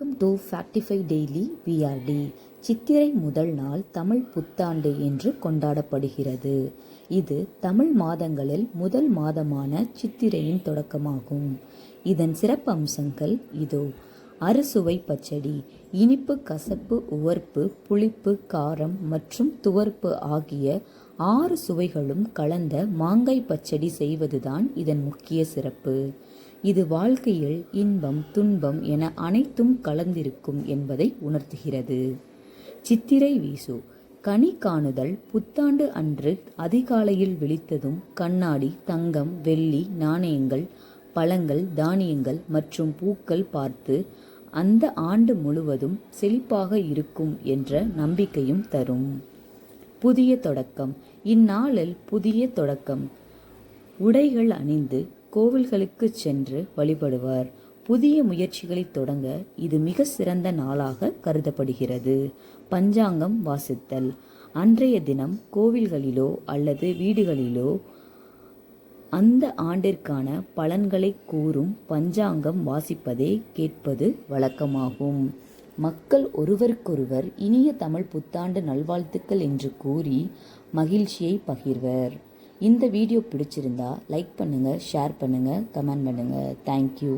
Welcome to Factify daily VRT. சித்திரை முதல் நாள் தமிழ் புத்தாண்டு என்று கொண்டாடப்படுகிறது. இது தமிழ் மாதங்களில் முதல் மாதமான சித்திரையின் தொடக்கமாகும். இதன் சிறப்பு அம்சங்கள் இதோ. அறுசுவை பச்சடி. இனிப்பு, கசப்பு, உவர்ப்பு, புளிப்பு, காரம் மற்றும் துவர்ப்பு ஆகிய 6 சுவைகளும் கலந்த மாங்காய் பச்சடி செய்வதுதான் இதன் முக்கிய சிறப்பு. இது வாழ்க்கையில் இன்பம், துன்பம் என அனைத்தும் கலந்திருக்கும் என்பதை உணர்த்துகிறது. சித்திரை வீசு. கனி காணுதல். புத்தாண்டு அன்று அதிகாலையில் விழித்ததும் கண்ணாடி, தங்கம், வெள்ளி நாணயங்கள், பழங்கள், தானியங்கள் மற்றும் பூக்கள் பார்த்து அந்த ஆண்டு முழுவதும் செழிப்பாக இருக்கும் என்ற நம்பிக்கையும் தரும். புதிய தொடக்கம். இந்நாளில் புதிய தொடக்கம். உடைகள் அணிந்து கோவில்களுக்கு சென்று வழிபடுவர். புதிய முயற்சிகளை தொடங்க இது மிக சிறந்த நாளாக கருதப்படுகிறது. பஞ்சாங்கம் வாசித்தல். அன்றைய தினம் கோவில்களிலோ அல்லது வீடுகளிலோ அந்த ஆண்டிற்கான பலன்களை கூறும் பஞ்சாங்கம் வாசிப்பதை கேட்பது வழக்கமாகும். மக்கள் ஒருவருக்கொருவர் இனிய தமிழ் புத்தாண்டு நல்வாழ்த்துக்கள் என்று கூறி மகிழ்ச்சியை பகிர்வர். இந்த வீடியோ பிடிச்சிருந்தா லைக் பண்ணுங்கள், ஷேர் பண்ணுங்கள், கமெண்ட் பண்ணுங்கள். தேங்க்யூ.